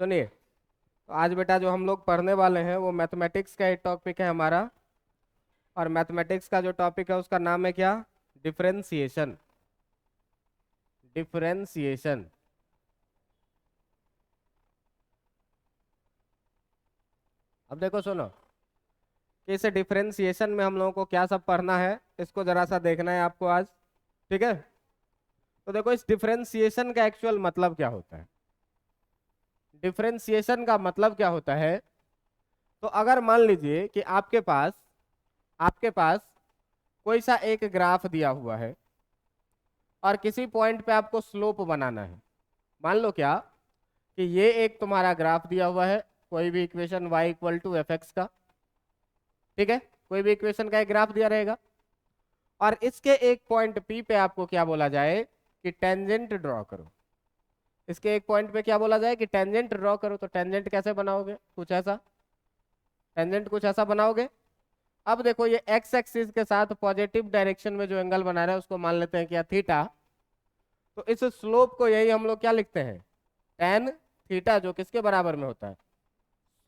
सुनिए, तो आज बेटा जो हम लोग पढ़ने वाले हैं वो मैथमेटिक्स का एक टॉपिक है हमारा। और मैथमेटिक्स का जो टॉपिक है उसका नाम है क्या? डिफरेंशिएशन। डिफरेंशिएशन। अब देखो सुनो कि इस डिफरेंशिएशन में हम लोगों को क्या सब पढ़ना है, इसको जरा सा देखना है आपको आज। ठीक है, तो देखो इस डिफरेंशिएशन का एक्चुअल मतलब क्या होता है। डिफरेंशिएशन का मतलब क्या होता है, तो अगर मान लीजिए कि आपके पास कोई सा एक ग्राफ दिया हुआ है और किसी पॉइंट पे आपको स्लोप बनाना है। मान लो क्या कि ये एक तुम्हारा ग्राफ दिया हुआ है, कोई भी equation y equal to f x का। ठीक है, कोई भी इक्वेशन का एक ग्राफ दिया रहेगा और इसके एक पॉइंट P पे आपको क्या बोला जाए कि टेंजेंट ड्रॉ करो। इसके एक पॉइंट पे क्या बोला जाए कि टेंजेंट ड्रॉ करो। तो टेंजेंट कैसे बनाओगे? कुछ ऐसा, टेंजेंट कुछ ऐसा बनाओगे। अब देखो ये एक्स एक्सिस के साथ पॉजिटिव डायरेक्शन में जो एंगल बना रहा है उसको मान लेते हैं क्या? थीटा। तो इस स्लोप को यही हम लोग क्या लिखते हैं? टेन थीटा, जो किसके बराबर में होता है?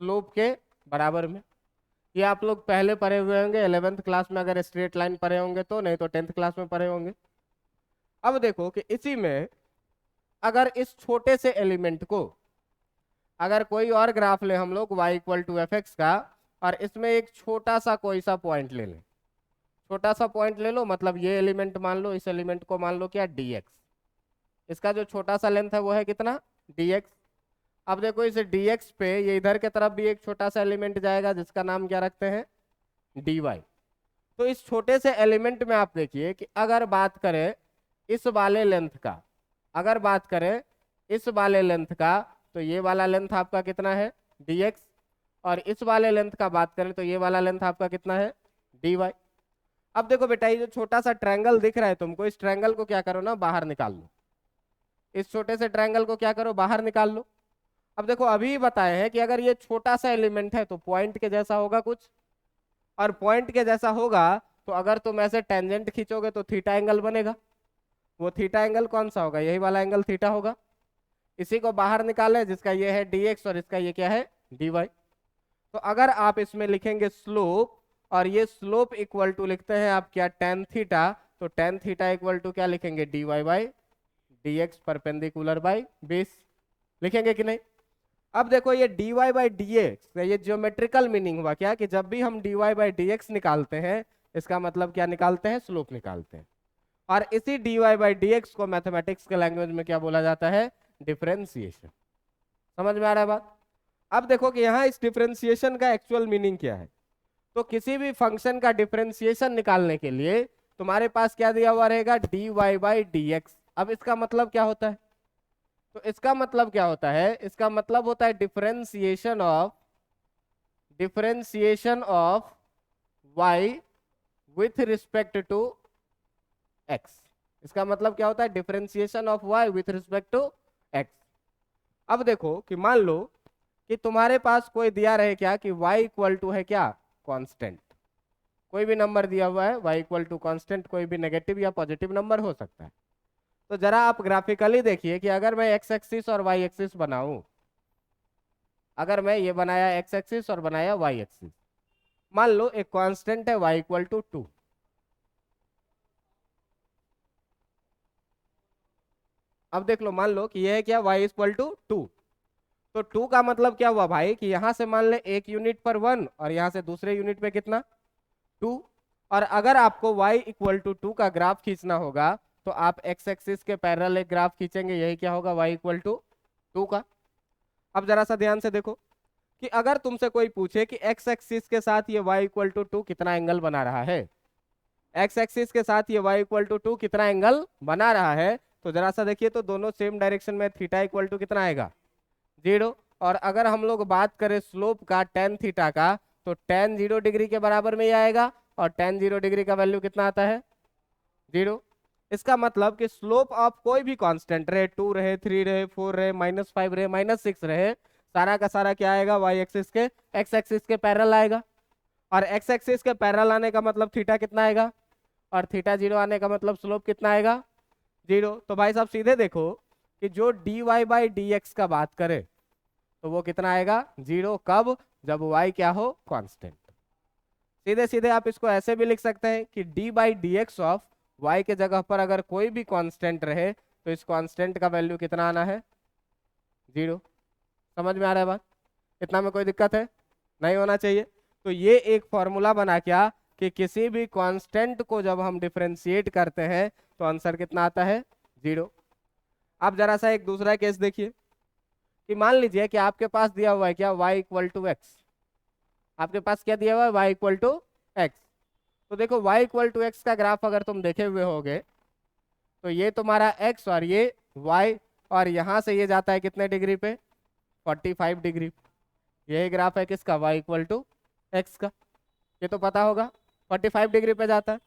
स्लोप के बराबर में। ये आप लोग पहले पढ़े हुए होंगे 11th क्लास में, अगर स्ट्रेट लाइन पढ़े होंगे तो, नहीं तो 10th क्लास में पढ़े होंगे। अब देखो कि इसी में अगर इस छोटे से एलिमेंट को, अगर कोई और ग्राफ ले हम लोग y equal to f x का, और इसमें एक छोटा सा कोई सा पॉइंट ले लें। छोटा सा पॉइंट ले लो, मतलब ये एलिमेंट मान लो, इस एलिमेंट को मान लो क्या? dx। इसका जो छोटा सा लेंथ है वो है कितना? dx। अब देखो इस dx पे ये इधर के तरफ भी एक छोटा सा एलिमेंट जाएगा जिसका नाम क्या रखते हैं? dy। तो इस छोटे से एलिमेंट में आप देखिए कि अगर बात करें इस वाले लेंथ का, अगर बात करें इस वाले लेंथ का, तो ये वाला लेंथ आपका कितना है? dx। और इस वाले लेंथ का बात करें तो ये वाला लेंथ आपका कितना है? dy। अब देखो बेटा, ये जो छोटा सा ट्रायंगल दिख रहा है तुमको, इस ट्रायंगल को क्या करो ना, बाहर निकाल लो। इस छोटे से ट्रायंगल को क्या करो? बाहर निकाल लो। अब देखो अभी बताए हैं कि अगर ये छोटा सा एलिमेंट है तो पॉइंट के जैसा होगा कुछ, और पॉइंट के जैसा होगा तो अगर तुम ऐसे टेंजेंट खींचोगे तो थीटा एंगल बनेगा। वो थीटा एंगल कौन सा होगा? यही वाला एंगल थीटा होगा। इसी को बाहर निकाले, जिसका ये है dx और इसका ये क्या है? dy। तो अगर आप इसमें लिखेंगे स्लोप, और ये स्लोप इक्वल टू लिखते हैं आप क्या? Tan theta. तो टेन थीटा इक्वल टू क्या लिखेंगे? dy by dx perpendicular by base. लिखेंगे कि नहीं? अब देखो ये dy बाई dx, ये ज्योमेट्रिकल मीनिंग हुआ क्या कि जब भी हम dy बाई dx निकालते हैं, इसका मतलब क्या निकालते हैं? स्लोप निकालते हैं। और इसी dy बाई dx को मैथमेटिक्स के लैंग्वेज में क्या बोला जाता है? डिफरेंशिएशन। समझ में आ रहा है बात? अब देखो कि यहाँ इस डिफरेंशिएशन का एक्चुअल मीनिंग क्या है। तो किसी भी फंक्शन का डिफरेंशिएशन निकालने के लिए तुम्हारे पास क्या दिया हुआ रहेगा? dy by dx। अब इसका मतलब क्या होता है? तो इसका मतलब क्या होता है? इसका मतलब होता है differentiation of y with respect to x। इसका मतलब क्या होता है? Differentiation of y with respect to x। अब देखो कि मान लो कि तुम्हारे पास कोई दिया रहे क्या कि y इक्वल टू है क्या? कांस्टेंट। कोई भी नंबर दिया हुआ है y इक्वल टू कांस्टेंट, कोई भी नेगेटिव या पॉजिटिव नंबर हो सकता है। तो जरा आप ग्राफिकली देखिए कि अगर मैं x एक्सिस और y एक्सिस बनाऊं, अगर मैं ये बनाया x एक्सिस और बनाया y एक्सिस, मान लो एक कांस्टेंट है y इक्वल टू 2। अब देख लो, मान लो कि ये है क्या? y equal to 2। तो 2 का मतलब क्या हुआ भाई कि यहां से मान ले एक यूनिट पर 1 और यहां से दूसरे यूनिट पे कितना? 2। और अगर आपको y इक्वल टू 2 का ग्राफ खींचना होगा तो आप x एक्सिस के पैरेलल एक ग्राफ खींचेंगे, यही क्या होगा? y इक्वल टू 2 का। अब जरा सा ध्यान से देखो कि अगर तुमसे कोई पूछे कि x एक्सिस के साथ ये y इक्वल टू 2 कितना एंगल बना रहा है, x एक्सिस के साथ ये y इक्वल टू 2 कितना एंगल बना रहा है, तो जरा सा देखिए तो दोनों सेम डायरेक्शन में, थीटा इक्वल टू कितना आएगा? 0। और अगर हम लोग बात करें स्लोप का टेन थीटा का, तो टेन 0 डिग्री के बराबर में ही आएगा, और टेन 0 डिग्री का वैल्यू कितना आता है? 0। इसका मतलब कि स्लोप ऑफ कोई भी कांस्टेंट रहे, 2 रहे, 3 रहे, 4 रहे, -5 रहे, -6 रहे, सारा का सारा क्या आएगा? y एक्सिस के x एक्सिस के पैरेलल आएगा। और x एक्सिस के पैरेलल आने का मतलब थीटा कितना आएगा? और थीटा 0 आने का मतलब स्लोप कितना आएगा? 0। तो भाई साहब सीधे देखो कि जो dy बाई dx का बात करें, तो वो कितना आएगा 0। कब? जब y क्या हो कांस्टेंट। सीधे सीधे आप इसको ऐसे भी लिख सकते हैं कि d by d x of y के जगह पर अगर कोई भी कांस्टेंट रहे तो इस कांस्टेंट का वैल्यू कितना आना है 0। समझ में आ रहा है बात? इतना में कोई दिक्कत है? नहीं होना चाहिए। तो ये एक फॉर्मूला बना क्या कि किसी भी कांस्टेंट को जब हम डिफरेंशिएट करते हैं तो आंसर कितना आता है 0। आप जरा सा एक दूसरा केस देखिए कि मान लीजिए कि आपके पास दिया हुआ है क्या y इक्वल टू एक्स। आपके पास क्या दिया हुआ है y इक्वल टू एक्स। तो देखो y इक्वल टू एक्स का ग्राफ अगर तुम देखे हुए होगे तो ये तुम्हारा x और ये y, और यहां से ये जाता है कितने डिग्री पे 45 डिग्री। यही ग्राफ है किसका y इक्वल टू एक्स का। ये तो पता होगा 45 डिग्री पे जाता है।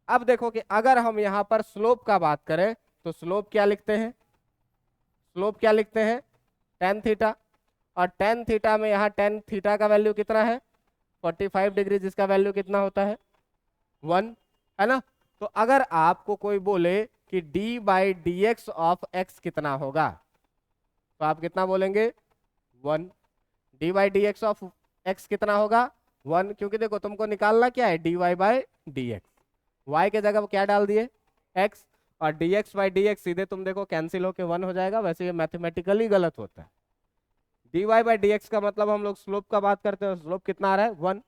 अब देखो कि अगर हम यहाँ पर स्लोप का बात करें तो स्लोप क्या लिखते हैं? स्लोप क्या लिखते हैं tan थीटा। और tan थीटा में यहाँ tan थीटा का वैल्यू कितना है 45 डिग्री, जिसका वैल्यू कितना होता है 1, है ना। तो अगर आपको कोई बोले कि d by d x of x कितना होगा तो आप कितना बोलेंगे 1। D by d x of x कितना होगा 1, क्योंकि देखो तुमको निकालना क्या है d y by d x. Y के जगह क्या डाल दिए x, और d x by d x सीधे तुम देखो कैंसिल होके 1 हो जाएगा। वैसे ये मैथमेटिकली गलत होता है। D y by d x का मतलब हम लोग स्लोप का बात करते हैं, स्लोप कितना आ रहा है 1।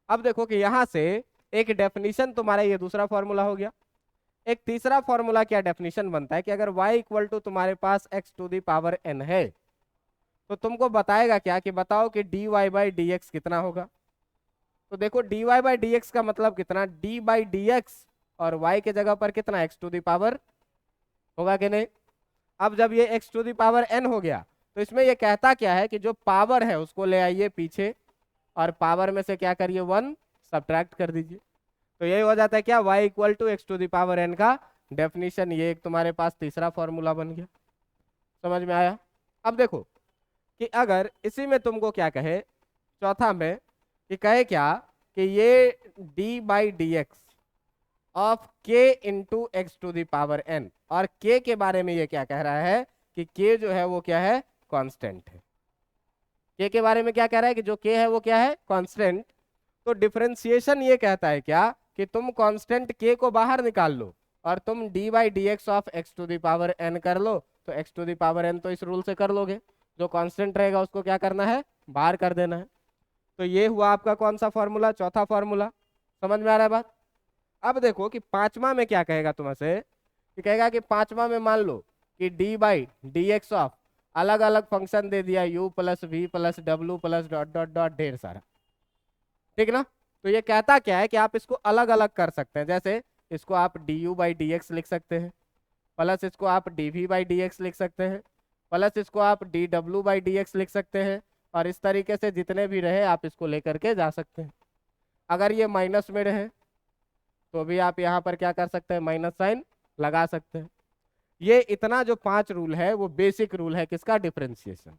अब देखो कि यहाँ से एक डेफिनेशन तुम्हारा ये दूसरा फॉर्मूला हो गया। एक तीसरा फॉर्मूला क्या डेफिनेशन बनता है कि अगर y इक्वल टू तुम्हारे पास x to the power n है तो तुमको बताएगा क्या कि बताओ कि d y by d x कितना होगा। तो देखो d y by d x का मतलब कितना d बाई डी एक्स, और y के जगह पर कितना x टू दी पावर होगा कि नहीं। अब जब ये x to the power n हो गया तो इसमें ये कहता क्या है कि जो पावर है उसको ले आइए पीछे और पावर में से क्या करिए 1 सब्ट्रैक्ट कर दीजिए। तो यही हो जाता है क्या y equal to x to the power n का डेफिनेशन। ये एक तुम्हारे पास तीसरा फॉर्मूला बन गया। समझ में आया? अब देखो कि अगर इसी में तुमको क्या कहे चौथा में कि कहे क्या कि ये d by d x of k into x to the power n, और k के बारे में ये क्या कह रहा है कि k जो है वो क्या है कांस्टेंट है। k के बारे में क्या कह रहा है कि जो k है वो क्या है कांस्टेंट। तो डिफरेंशिएशन ये कहता है क्या कि तुम कांस्टेंट k को बाहर निकाल लो और तुम d by d x of x to the power n कर लो। तो x to the power n तो इस रूल से कर लोगे, जो कांस्टेंट रहेगा उसको क्या करना है बाहर कर देना है। तो ये हुआ आपका कौन सा फॉर्मूला चौथा फॉर्मूला। समझ में आ रहा है बात? अब देखो कि पांचवा में क्या कहेगा तुमसे कि कहेगा कि पांचवा में मान लो कि d by d x of अलग अलग फंक्शन दे दिया u प्लस वी प्लस डब्ल्यू प्लस डॉट डॉट डॉट ढेर सारा, ठीक ना। तो ये कहता क्या है कि आप इसको अलग अलग कर सकते हैं। जैसे इसको आप d u by d x लिख सकते हैं, प्लस इसको आप d v by d x लिख सकते हैं, प्लस इसको आप डी डब्ल्यू बाई डी एक्स लिख सकते हैं, और इस तरीके से जितने भी रहे आप इसको लेकर के जा सकते हैं। अगर ये माइनस में रहे तो भी आप यहाँ पर क्या कर सकते हैं माइनस साइन लगा सकते हैं। ये इतना जो 5 रूल है वो बेसिक रूल है किसका डिफरेंशिएशन।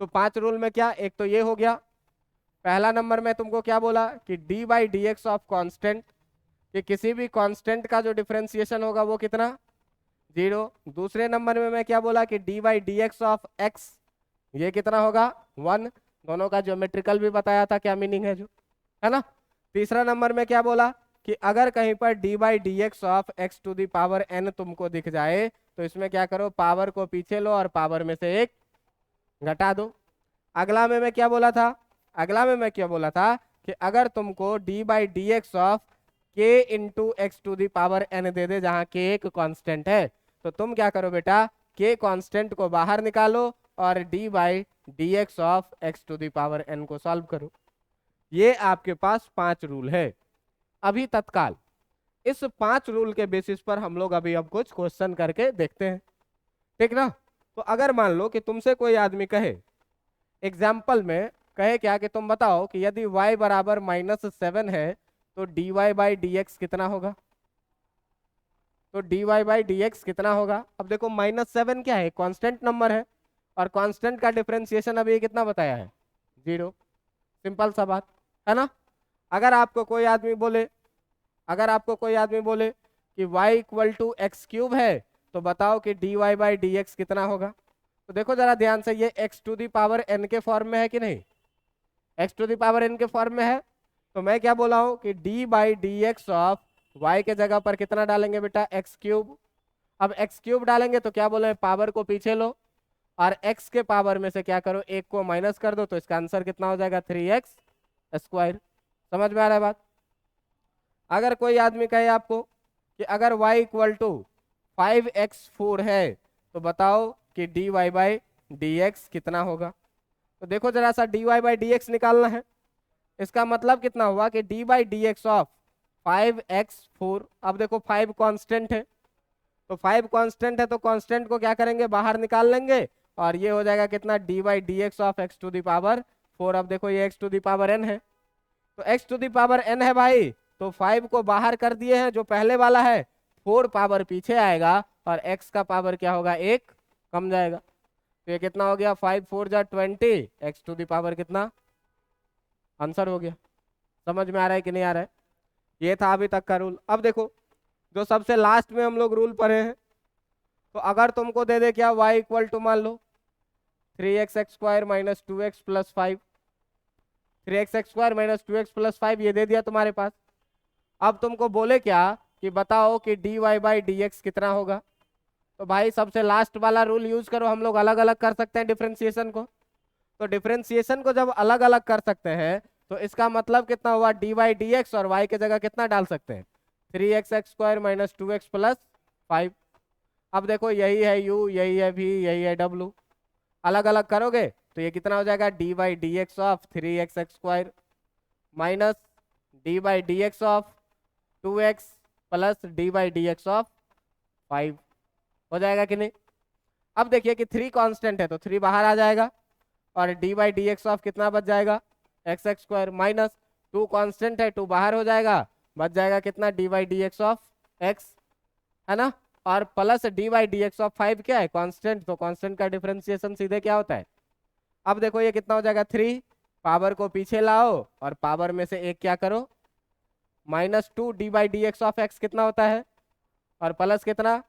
तो 5 रूल में क्या, एक तो ये हो गया। पहला नंबर में तुमको क्या बोला कि d by d x of constant, कि किसी भी कांस्टेंट का जो डिफरेंशिएशन होगा वो कितना 0। दूसरे नंबर में मैं क्या बोला कि d by d x of x ये कितना होगा 1। दोनों का ज्योमेट्रिकल भी बताया था क्या मीनिंग है जो, है ना। तीसरा नंबर में क्या बोला कि अगर कहीं पर d by d x of x to the power n तुमको दिख जाए तो इसमें क्या करो पावर को पीछे लो और पावर में से 1 घटा दो। अगला में मैं क्या बोला था, अगला में मैं क्या बोला था कि अगर तुमको d by d x of k into x to the power n दे दे जहां k एक कांस्टेंट है, तो तुम क्या करो बेटा k कांस्टेंट को बाहर निकालो और d by d x of x to the power n को सॉल्व करो। ये आपके पास 5 रूल है। अभी तत्काल इस 5 रूल के बेसिस पर हम लोग अभी अब कुछ क्वेश्चन करके देखते हैं, ठीक ना। तो अगर मान लो कि तुमसे कोई आदमी कहे एग्जाम्पल में कहे क्या कि तुम बताओ कि यदि y बराबर -7 है तो dy बाई डी एक्स कितना होगा। तो dy बाई डी एक्स कितना होगा। अब देखो -7 क्या है कांस्टेंट नंबर है, और कांस्टेंट का डिफरेंशिएशन अभी कितना बताया है 0। सिंपल सा बात है ना। अगर आपको कोई आदमी बोले, अगर आपको कोई आदमी बोले कि y equal to x cube है तो बताओ कि dy बाई डी एक्स कितना होगा। तो देखो जरा ध्यान से, ये x to the power n के फॉर्म में है कि नहीं, x to the power n के फॉर्म में है। तो मैं क्या बोला हूं कि d by d x of y के जगह पर कितना डालेंगे बेटा, एक्स क्यूब। अब एक्स क्यूब डालेंगे तो क्या बोले, पावर को पीछे लो और एक्स के पावर में से क्या करो, एक को माइनस कर दो, तो इसका आंसर कितना हो जाएगा, 3x स्क्वायर। समझ में आ रहा है बात। अगर कोई आदमी कहे आपको कि अगर y इक्वल टू 5x4 है तो बताओ कि dy बाई dx कितना होगा। तो देखो जरा सा, dy बाई dx निकालना है। इसका मतलब कितना हुआ कि d by d x of 5x4। अब देखो 5 कांस्टेंट है, तो 5 कांस्टेंट है तो कांस्टेंट को क्या करेंगे, बाहर निकाल लेंगे और ये हो जाएगा कितना, d by d x of x to the power 4। अब देखो ये x to the power n है, तो x to the power n है भाई, तो 5 को बाहर कर दिए हैं जो पहले वाला है, 4 पावर पीछे आएगा और x का पावर क्या होगा, 1 कम जाएगा। तो ये कितना हो गया, 5 4 जा 20, एक्स टू दी पावर कितना, आंसर हो गया। समझ में आ रहा है कि नहीं आ रहा है। ये था अभी तक का रूल। अब देखो जो सबसे लास्ट में हम लोग रूल पढ़े हैं, तो अगर तुमको दे दे क्या, y इक्वल टू मान लो 3x square minus 2x plus 5, 3x square minus 2x plus 5 ये दे दिया तुम्हारे पास। अब तुमको बोले क्या कि बताओ कि dy बाई डी कितना होगा। तो भाई सबसे लास्ट वाला रूल यूज करो, हम लोग अलग अलग कर सकते हैं डिफ्रेंसिएशन को। तो डिफ्रेंसिएशन को जब अलग अलग कर सकते हैं तो इसका मतलब कितना हुआ, डी बाई डी और y के जगह कितना डाल सकते हैं, 3x square minus 2x plus 5। अब देखो यही है u, यही है v, यही है w, अलग अलग करोगे तो ये कितना हो जाएगा, D by d x of 3x square minus D by d x of 2x plus D by d x of 5 हो जाएगा कि नहीं। अब देखिए कि 3 कांस्टेंट है तो 3 बाहर आ जाएगा और D by d x of कितना बच जाएगा, एक्स स्क्वायर माइनस 2 कांस्टेंट है, 2 बाहर हो जाएगा, बच जाएगा कितना, d by d x of x, है ना। और plus D by d x of 5 क्या है, कांस्टेंट, तो कांस्टेंट का डिफरेंशिएशन सीधे क्या होता है। अब देखो ये कितना हो जाएगा, 3 पावर को पीछे लाओ और पावर में से एक क्या करो, -2 D by d x of x कितना होता है, और प्लस कितना,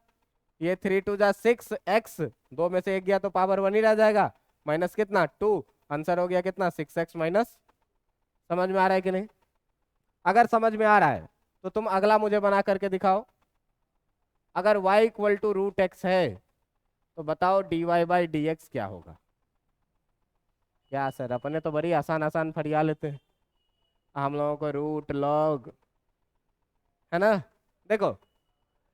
ये 3 2 जा 6 एक्स, 2 में से एक गया तो पावर 1 ही रह जाएगा, माइनस कितना 2, आंसर हो गया कितना 6x माइनस। समझ में आ रहा है कि नहीं। अगर समझ में आ रहा है तो तुम अगला मुझे बना करके दिखाओ। अगर y equal to root x है तो बताओ dy बाई डी क्या होगा। क्या सर, अपने तो बड़ी आसान आसान फरिया लेते हैं, हम लोगों को रूट लॉग, है ना। देखो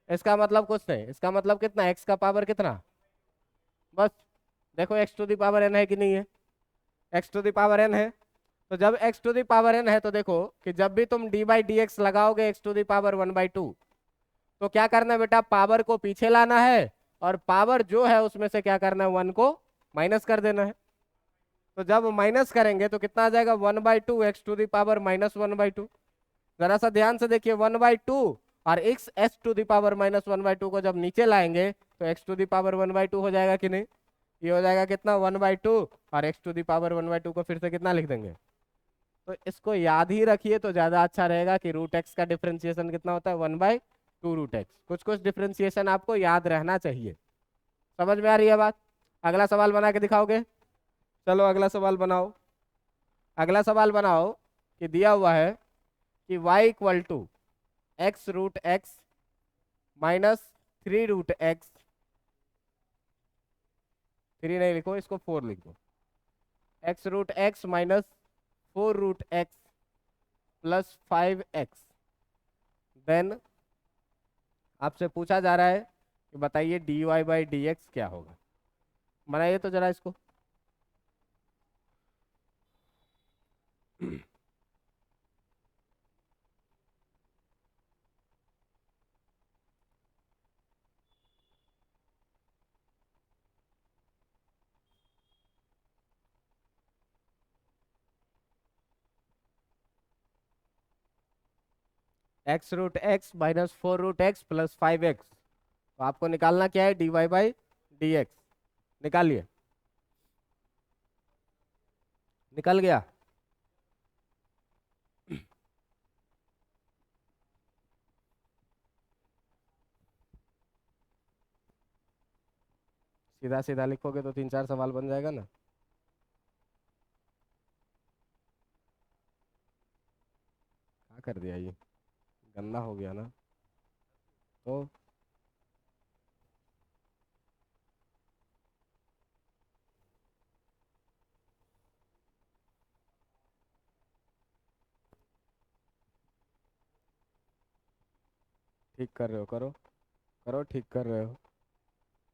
इसका मतलब कुछ नहीं, इसका मतलब कितना, x का पावर कितना, बस देखो x to the power n है कि नहीं है, x to the power n है। तो जब x to the power n है तो देखो कि जब भी तुम d बाई डी एक्स लगाओगे x टू दी पावर 1/2, तो क्या करना है बेटा, पावर को पीछे लाना है और पावर जो है उसमें से क्या करना है, 1 को माइनस कर देना है। तो जब माइनस करेंगे तो कितना आ जाएगा, 1/2 एक्स टू दी पावर -1/2। जरा सा ध्यान से देखिए, 1/2 और एक्स टू दी पावर -1/2 को जब नीचे लाएंगे तो एक्स टू दी पावर 1/2 हो जाएगा कि नहीं। ये हो जाएगा कितना, 1/2 और एक्स टू दी पावर 1/2 को फिर से कितना लिख देंगे। तो इसको याद ही रखिए तो ज्यादा अच्छा रहेगा कि रूट एक्स का डिफ्रेंसिएशन कितना होता है, 1/2 रूट एक्स। कुछ कुछ डिफ्रेंसिएशन आपको याद रहना चाहिए। समझ में आ रही है बात। अगला सवाल बना के दिखाओगे, चलो अगला सवाल बनाओ। अगला सवाल बनाओ कि दिया हुआ है कि y equal to x root x minus 3 root x, 3 नहीं लिखो, इसको 4 लिखो, x root x minus 4 root x plus 5x। Then आपसे पूछा जा रहा है कि बताइए dy बाई डी क्या होगा। बनाइए तो जरा इसको। X root x minus 4 root x plus 5x, तो आपको निकालना क्या है, dy बाई डी निकालिए। निकल गया। सीधा सीधा लिखोगे तो 3-4 सवाल बन जाएगा ना। क्या कर दिया ये, गंदा हो गया ना। तो ठीक कर रहे हो, करो। करो, ठीक कर रहे हो।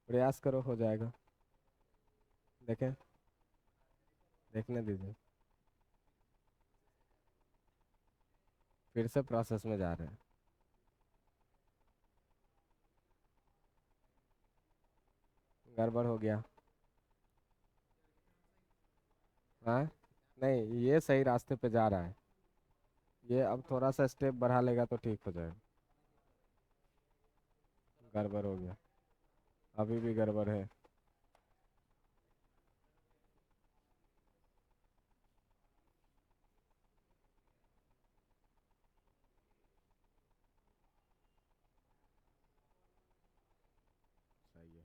प्रयास करो, हो जाएगा। देखें, देखने दीजिए। फिर से प्रोसेस में जा रहे हैं। गड़बड़ हो गया। हाँ, नहीं, ये सही रास्ते पे जा रहा है। ये अब थोड़ा सा स्टेप बढ़ा लेगा तो ठीक हो जाएगा। गड़बड़ हो गया। अभी भी गड़बड़ है। सही है।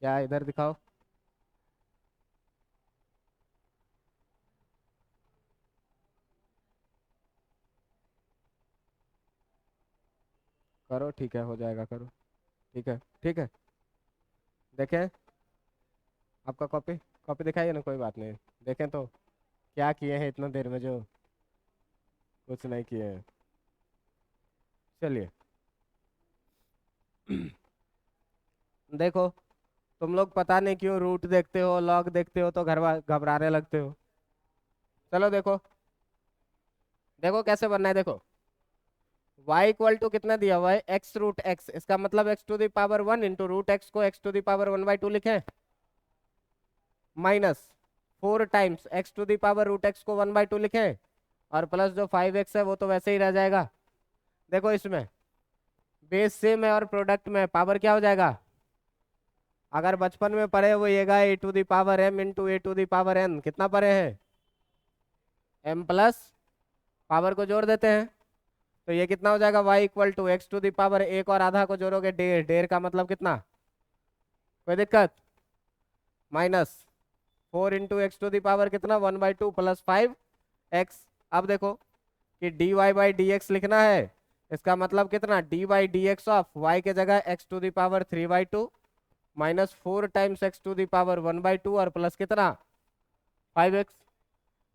क्या, इधर दिखाओ। करो, ठीक है, हो जाएगा, करो। ठीक है, ठीक है। देखें, आपका कॉपी। कॉपी दिखाइए ना, कोई बात नहीं। देखें तो क्या किए हैं इतना देर में जो। कुछ नहीं किए हैं। चलिए। देखो, तुम लोग पता नहीं क्यों रूट देखते हो, लॉग देखते हो तो घबराने लगते हो। चलो देखो। देखो कैसे बनना है, देखो। y इक्वल टू कितना दिया हुआ है, x रूट x, इसका मतलब x to the power 1 into root x को x टू द पावर 1/2 लिखें, minus 4 times x to the power root x को 1/2 लिखें, और प्लस जो 5x है वो तो वैसे ही रह जाएगा। देखो इसमें बेस सेम है और प्रोडक्ट में पावर क्या हो जाएगा। अगर बचपन में पढ़े वो ये a to the power m into a to the power n, कितना पढ़े हैं, m प्लस पावर को जोड़ देते हैं। तो ये कितना हो जाएगा, y equal to x to the power, एक और आधा को जोड़ोगे 1.5, का मतलब कितना, कोई दिक्कत, minus 4 into x to the power कितना, 1/2 प्लस 5x। अब देखो कि dy/dx लिखना है, इसका मतलब कितना, dy/dx ऑफ y के जगह x to the power 3/2 minus 4 times x to the power 1/2 और प्लस कितना, 5x।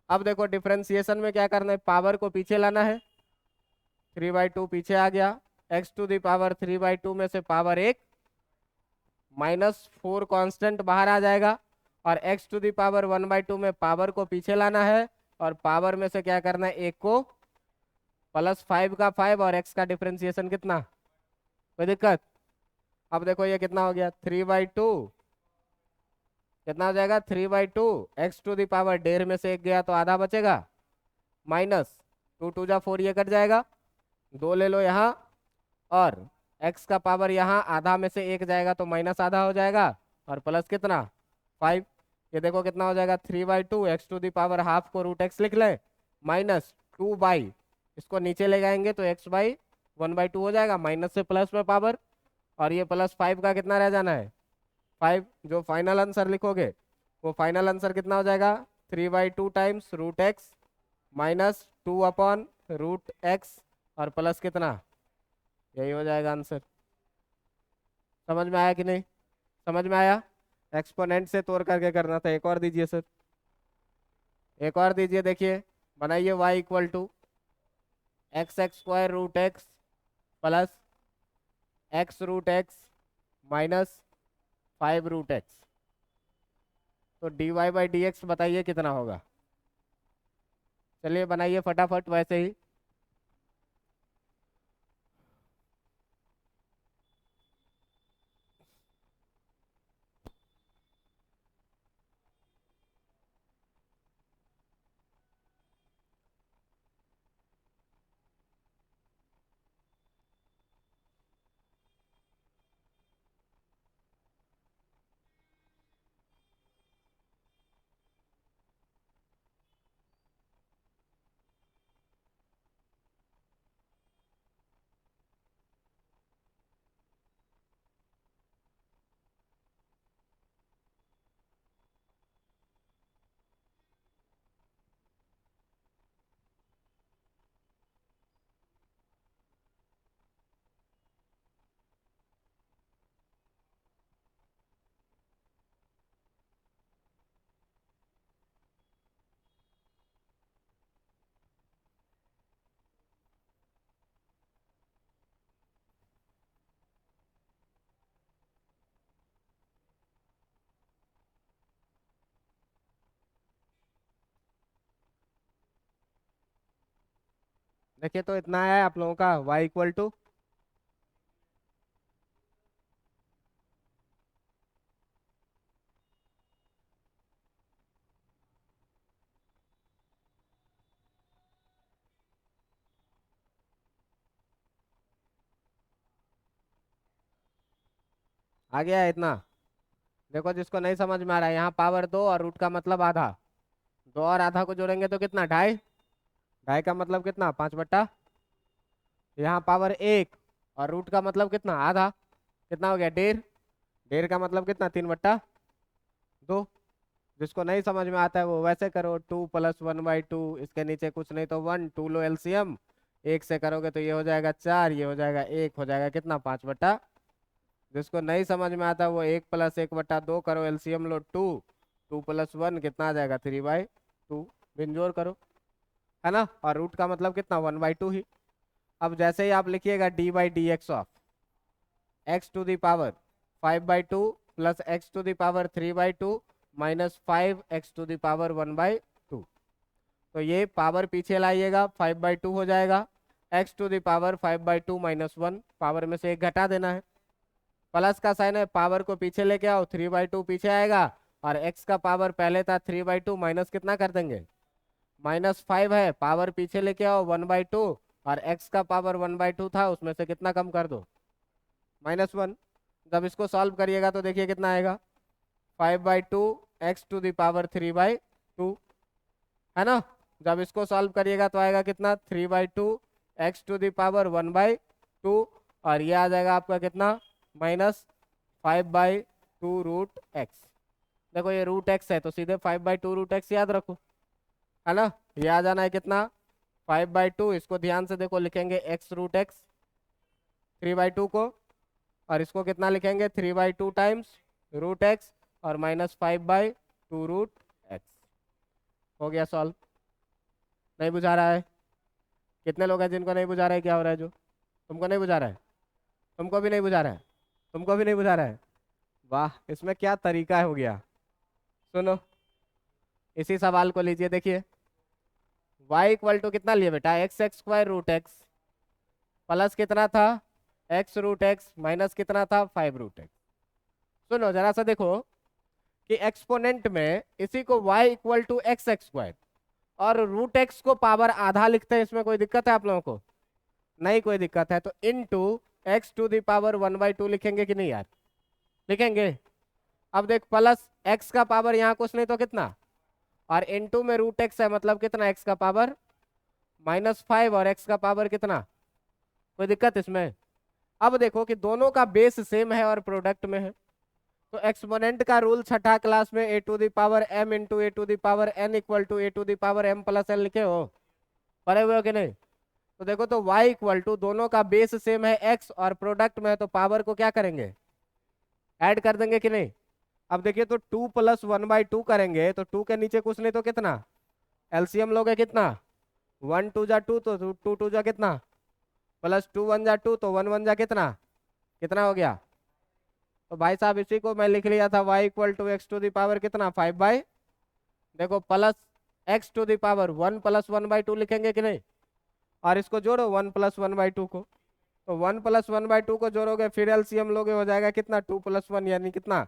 अब देखो डिफरेंशिएशन में क्या करना है, पावर को पीछे लाना है, 3/2 पीछे आ गया, x टू द पावर 3/2 में से पावर 1 माइनस 4 कांस्टेंट बाहर आ जाएगा, और x टू द पावर 1/2 में पावर को पीछे लाना है, और पावर में से क्या करना है, एक को, प्लस 5 का 5 और x का डिफरेंशिएशन कितना, कोई दिक्कत। अब देखो ये कितना हो गया, 3/2, कितना हो जाएगा, 3/2, x टू द पावर 1.5 में से एक गया तो आधा बचेगा, माइनस 2 2 जा 4, ये कट जाएगा, 2 ले लो यहाँ, और x का पावर यहाँ आधा में से एक जाएगा तो माइनस आधा हो जाएगा, और प्लस कितना, 5। ये देखो कितना हो जाएगा, 3/2, x टू द पावर ½ को रूट एक्स लिख लें, माइनस 2 इसको नीचे ले जाएंगे तो x/1/2 हो जाएगा, माइनस से प्लस में पावर, और ये प्लस 5 का कितना रह जाना है, 5। जो फाइनल आंसर लिखोगे वो फाइनल आंसर कितना हो जाएगा, 3/2 times root x minus 2/√x, और प्लस कितना, यही हो जाएगा आंसर। समझ में आया कि नहीं, समझ में आया। एक्सपोनेंट से तोड़ करके करना था। एक और दीजिए सर, एक और दीजिए, देखिए बनाइए, y equal to x² root x plus x√x minus 5√x। तो dy/dx बताइए कितना होगा। चलिए बनाइए फटाफट वैसे ही। देखिए तो इतना है आप लोगों का y इक्वल टू, आ गया है इतना। देखो जिसको नहीं समझ में आ रहा है, यहाँ पावर 2 और रूट का मतलब आधा, 2 और आधा को जोड़ेंगे तो कितना, ढाई, ढाई का मतलब कितना, 5/, यहाँ पावर 1 और रूट का मतलब कितना, आधा, कितना हो गया, 1.5, 1.5 का मतलब कितना, 3/2। जिसको नहीं समझ में आता है वो वैसे करो, 2 + 1/2, इसके नीचे कुछ नहीं तो 1, 2 लो एलसीएम, 1 से करोगे तो ये हो जाएगा 4, ये हो जाएगा 1, हो जाएगा कितना, 5/। जिसको नहीं समझ में आता वो 1 + 1/2 करो, एलसीएम लो 2, 2 + 1 कितना आ जाएगा, 3/2, बिंजोर करो, है ना। और रूट का मतलब कितना, 1/2 ही। अब जैसे ही आप लिखिएगा d/dx of x⁵ plus x⁵ minus 5x⁵ 1/2, तो ये पावर पीछे लाइएगा, 5/2 हो जाएगा, x⁵ माइनस 1, पावर में से एक घटा देना है, प्लस का साइन है, पावर को पीछे लेके आओ, 3/2 पीछे आएगा, और x का पावर पहले था 3/2, माइनस कितना कर देंगे, -5 है, पावर पीछे लेके आओ 1/2, और x का पावर 1/2 था, उसमें से कितना कम कर दो, -1। जब इसको सॉल्व करिएगा तो देखिए कितना आएगा, 5/2 x⁵3/2, है ना। जब इसको सॉल्व करिएगा तो आएगा कितना, 3/2 x⁵1/2, और ये आ जाएगा आपका कितना, -5/2 रूट एक्स। देखो ये रूट एक्स है तो सीधे 5/2 रूट एक्स याद रखो, है ना। ये आ जाना है कितना, 5/2, इसको ध्यान से देखो, लिखेंगे x√x 3/2 को, और इसको कितना लिखेंगे, 3/2 टाइम्स रूट एक्स, और -5/2 रूट एक्स। हो गया सॉल्व। नहीं बुझा रहा है? कितने लोग हैं जिनको नहीं बुझा रहा है, क्या हो रहा है, जो तुमको नहीं बुझा रहा है, तुमको भी नहीं बुझा रहा है, तुमको भी नहीं बुझा रहा है, वाह, इसमें क्या तरीका हो गया। सुनो, इसी सवाल को लीजिए, देखिए y इक्वल टू कितना लिए बेटा, x² रूट एक्स, प्लस कितना था, x√x, माइनस कितना था, 5√x। सुनो जरा सा देखो कि एक्सपोनेंट में इसी को y इक्वल टू x² और रूट एक्स को पावर आधा लिखते हैं, इसमें कोई दिक्कत है आप लोगों को? नहीं कोई दिक्कत है, तो इनटू x⁵1/2 लिखेंगे कि नहीं यार, लिखेंगे। अब देख, प्लस x का पावर यहाँ कुछ नहीं तो कितना, और इनटू में रूट एक्स है, मतलब कितना, x का पावर -5 और x का पावर कितना, कोई दिक्कत इसमें? अब देखो कि दोनों का बेस सेम है और प्रोडक्ट में है, तो एक्सपोनेंट का रूल छठा क्लास में a⁴m into a⁴n equal to a⁴m+n लिखे हो, पढ़े हुए हो कि नहीं? तो देखो, तो y इक्वल टू, दोनों का बेस सेम है x और प्रोडक्ट में है, तो पावर को क्या करेंगे, ऐड कर देंगे कि नहीं? अब देखिए तो 2 + 1/2 करेंगे तो 2 के नीचे कुछ नहीं तो कितना, एलसीएम लोगे कितना, 1 2 जा 2, तो 2 2 जा कितना, प्लस 2 1 जा 2, तो 1 1 जा कितना, कितना हो गया? तो भाई साहब इसी को मैं लिख लिया था, y इक्वल टू x⁵ कितना, 5/, देखो प्लस x⁵ 1 + 1/2 लिखेंगे कि नहीं, और इसको जोड़ो 1 + 1/2 को, तो 1 + 1/2 को जोड़ोगे, फिर एलसीएम लोगे, हो जाएगा कितना, 2 + 1 यानी कितना,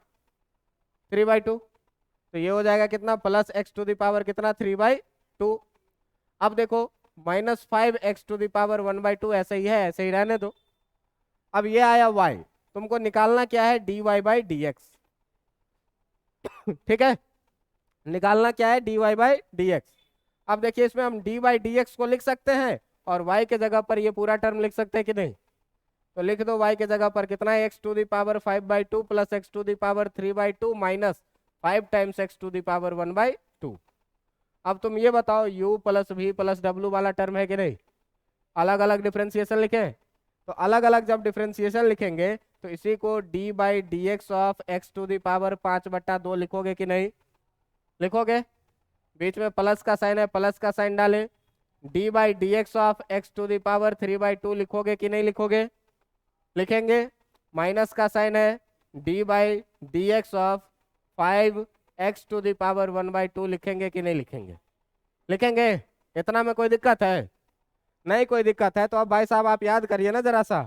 3/2, तो ये हो जाएगा कितना, प्लस x⁵ कितना, 3/2। अब देखो -5x⁵1/2 ऐसे ही है, ऐसे ही रहने दो। अब ये आया y, तुमको निकालना क्या है, dy/dx, ठीक है, निकालना क्या है, dy/dx। अब देखिए इसमें हम dy/dx को लिख सकते हैं, और y के जगह पर ये पूरा टर्म लिख सकते हैं कि नहीं, तो लिख दो y के जगह पर कितना है, x⁵5/2 plus x⁵3/2 minus 5 times x⁵1/2। अब तुम ये बताओ, u + v + w वाला टर्म है कि नहीं, अलग अलग डिफ्रेंसिएशन लिखें, तो अलग अलग जब डिफ्रेंसिएशन लिखेंगे तो इसी को d/dx ऑफ x⁵5/2 लिखोगे कि नहीं, लिखोगे, बीच में प्लस का साइन है, प्लस का साइन डालें, d/dx ऑफ x⁵3/2 लिखोगे कि नहीं लिखोगे, लिखेंगे, माइनस का साइन है, d/dx ऑफ 5x⁵1/2 लिखेंगे कि नहीं लिखेंगे, लिखेंगे, इतना में कोई दिक्कत है? नहीं कोई दिक्कत है तो अब भाई साहब आप याद करिए ना जरा सा,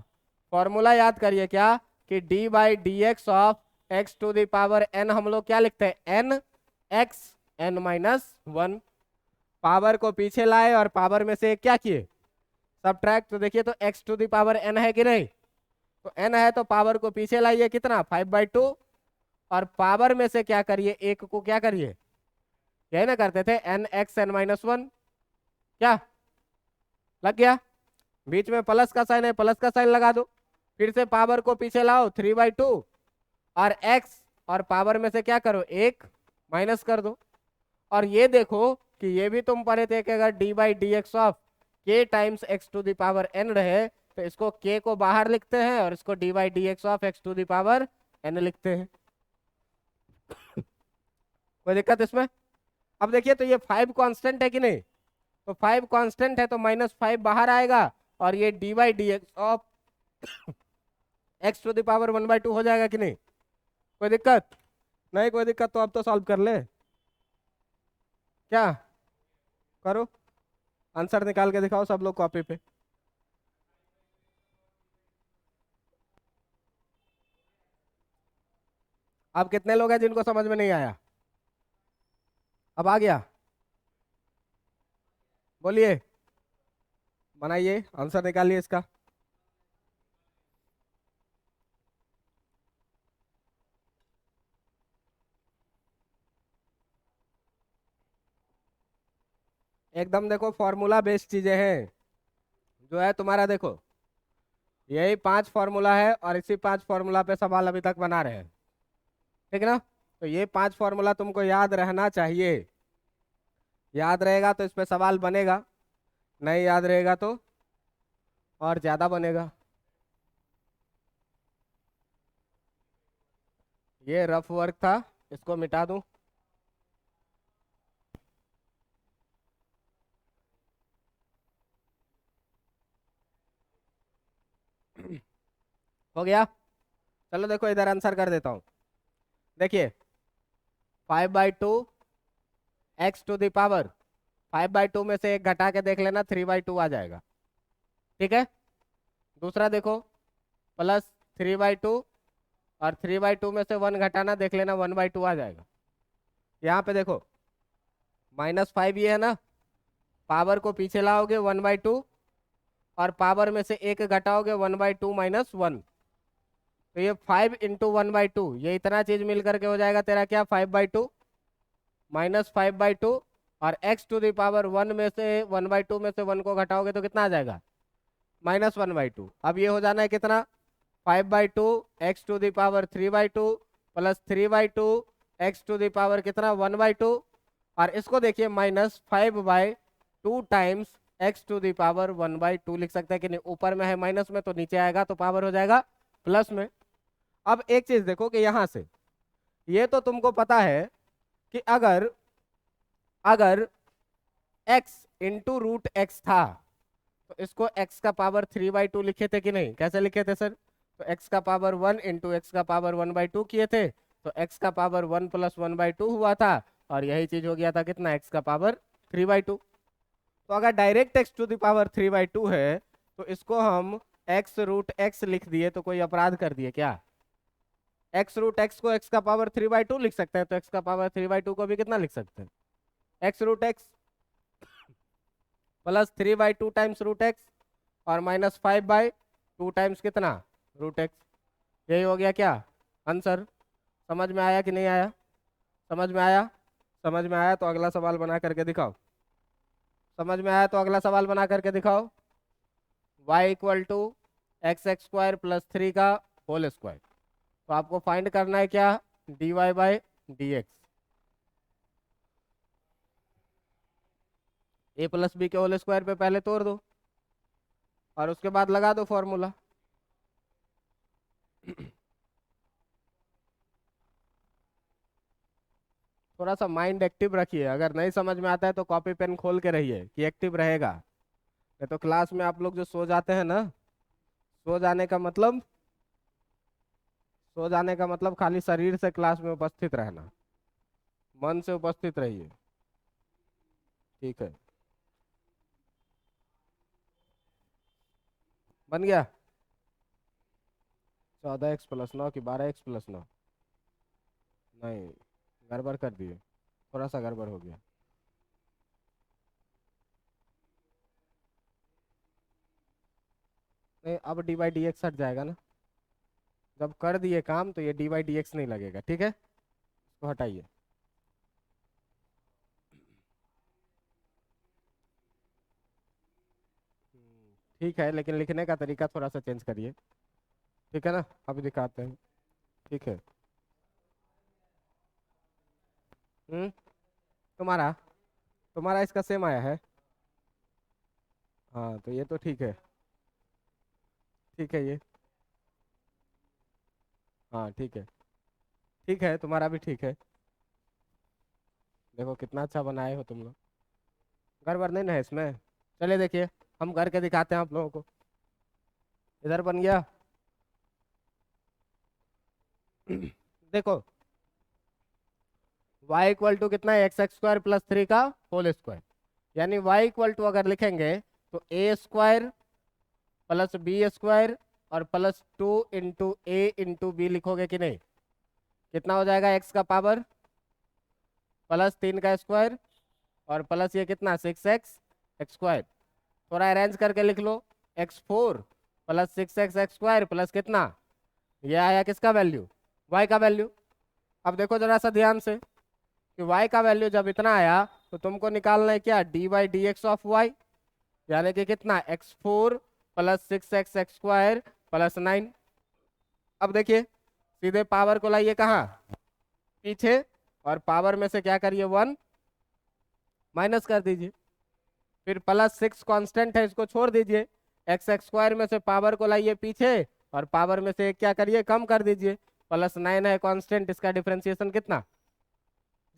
फॉर्मूला याद करिए क्या, कि d by d x of x to the power n हम लोग क्या लिखते हैं, n x n minus one. Power को पीछे लाए और पावर में से क्या किए, सब्ट्रैक्ट। तो देखिए तो x to the power n है कि नहीं, तो एन है तो पावर को पीछे लाइए कितना 5/2, और पावर में से क्या करिए, एक को क्या करिए, यही ना करते थे, n x n minus one. क्या लग गया, बीच में प्लस का साइन है, प्लस का साइन लगा दो, फिर से पावर को पीछे लाओ 3/2, और एक्स और पावर में से क्या करो, एक माइनस कर दो। और ये देखो कि ये भी तुम पढ़े थे कि अगर d by d x of k times x to the power n रहे तो इसको के को बाहर लिखते हैं और इसको d by d x of x to the power n लिखते हैं। कोई दिक्कत इसमें? अब देखिए तो ये 5 कांस्टेंट है कि नहीं, तो 5 कांस्टेंट है तो -5 बाहर आएगा, और ये d by d x of x to the power 1/2 हो जाएगा कि नहीं। कोई दिक्कत नहीं, कोई दिक्कत तो अब तो सॉल्व कर ले, क्या करो, आंसर निकाल के दिखाओ सब लोग कॉपी पे। अब कितने लोग हैं जिनको समझ में नहीं आया, अब आ गया, बोलिए, बनाइए आंसर निकालिए इसका। एकदम देखो फॉर्मूला बेस्ड चीजें हैं, जो है तुम्हारा देखो यही 5 फॉर्मूला है और इसी 5 फॉर्मूला पे सवाल अभी तक बना रहे हैं, ठीक है ना। तो ये 5 फॉर्मूला तुमको याद रहना चाहिए, याद रहेगा तो इस पे सवाल बनेगा, नहीं याद रहेगा तो और ज्यादा बनेगा। ये रफ वर्क था, इसको मिटा दूं। हो गया, चलो देखो इधर आंसर कर देता हूं। देखिए 5/2 एक्स टू द पावर, 5/2 में से एक घटा के देख लेना 3/2 आ जाएगा, ठीक है। दूसरा देखो प्लस 3/2, और 3/2 में से 1 घटाना देख लेना 1/2 आ जाएगा। यहाँ पे देखो -5 ये है ना, पावर को पीछे लाओगे 1/2, और पावर में से एक घटाओगे 1/2 माइनस 1, तो ये 5 इंटू 1/2, ये इतना चीज मिल करके हो जाएगा तेरा क्या, 5/2 माइनस 5/2, और x टू द पावर 1 में से 1/2 में से 1 को घटाओगे तो कितना आ जाएगा, -1/2। अब ये हो जाना है कितना, 5/2 x to the power 3/2 plus 3/2 x to the power कितना 1/2, और इसको देखिए -5/2 times x to the power 1/2 लिख सकते हैं कि नहीं, ऊपर में है माइनस में तो नीचे आएगा तो पावर हो जाएगा प्लस में। अब एक चीज देखो कि यहां से ये तो तुमको पता है कि अगर अगर x इंटू रूट एक्स था तो इसको x का पावर 3/2 लिखे थे कि नहीं, कैसे लिखे थे सर, तो x का पावर 1 इंटू एक्स का पावर 1/2 किए थे, तो x का पावर 1 प्लस 1/2 हुआ था, और यही चीज हो गया था कितना, x का पावर 3/2। तो अगर direct x to the power 3/2 है तो इसको हम x रूट x लिख दिए तो कोई अपराध कर दिए क्या, x रूट x को x का पावर 3/2 लिख सकते हैं, तो x का पावर 3/2 को भी कितना लिख सकते हैं, x root x plus 3/2 times root x, और -5/2 टाइम्स कितना रूट x। यही हो गया क्या आंसर। समझ में आया कि नहीं आया, समझ में आया, समझ में आया तो अगला सवाल बना करके दिखाओ, समझ में आया तो अगला सवाल बना करके दिखाओ। y equal to x² plus 3 का होल स्क्वायर, तो आपको फाइंड करना है क्या, dy by d x, a plus b के होल स्क्वायर पे पहले तोड़ दो और उसके बाद लगा दो फॉर्मूला। थोड़ा सा माइंड एक्टिव रखिए, अगर नहीं समझ में आता है तो कॉपी पेन खोल के रहिए कि एक्टिव रहेगा, नहीं तो क्लास में आप लोग जो सो जाते हैं ना, सो जाने का मतलब, सो जाने का मतलब खाली शरीर से क्लास में उपस्थित रहना, मन से उपस्थित रहिए, ठीक है। बन गया 14x+9 की 12x+9? नहीं, गड़बड़ कर दिए, थोड़ा सा गड़बड़ हो गया। नहीं, अब dy/dx हट जाएगा ना, जब कर दिए काम तो ये dy/dx नहीं लगेगा, ठीक है, इसको हटाइए। ठीक है, लेकिन लिखने का तरीका थोड़ा सा चेंज करिए, ठीक है ना, अभी दिखाते हैं, ठीक है। हम्म तुम्हारा तुम्हारा इसका सेम आया है। हाँ, तो ये तो ठीक है, ठीक है ये। हाँ ठीक है, ठीक है, तुम्हारा भी ठीक है। देखो कितना अच्छा बनाए हो तुम लोग, गड़बड़ नहीं ना है इसमें। चलिए देखिए, हम करके दिखाते हैं आप लोगों को। इधर बन गया देखो, y कितना है, x² + 3 का होल स्क्वायर, यानी y अगर लिखेंगे तो a² + b² और +2 × a × b लिखोगे कि नहीं। कितना हो जाएगा, x का पावर +3 का स्क्वायर और प्लस ये कितना 6x² थोड़ा अरेंज करके लिख लो, x4 + 6x² प्लस कितना, ये आया किसका वैल्यू, y का वैल्यू। अब देखो जरा सा ध्यान से कि y का वैल्यू जब इतना आया तो तुमको निकालना है क्या, dy/dx ऑफ y, यानी कि कितना x4 + 6x² + 9। अब देखिए सीधे पावर को लाइए कहाँ, पीछे, और पावर में से क्या करिए 1 माइनस कर दीजिए, फिर +6 कांस्टेंट है इसको छोड़ दीजिए, x² में से पावर को लाइए पीछे और पावर में से क्या करिए कम कर दीजिए, +9 है कांस्टेंट, इसका डिफरेंशिएशन कितना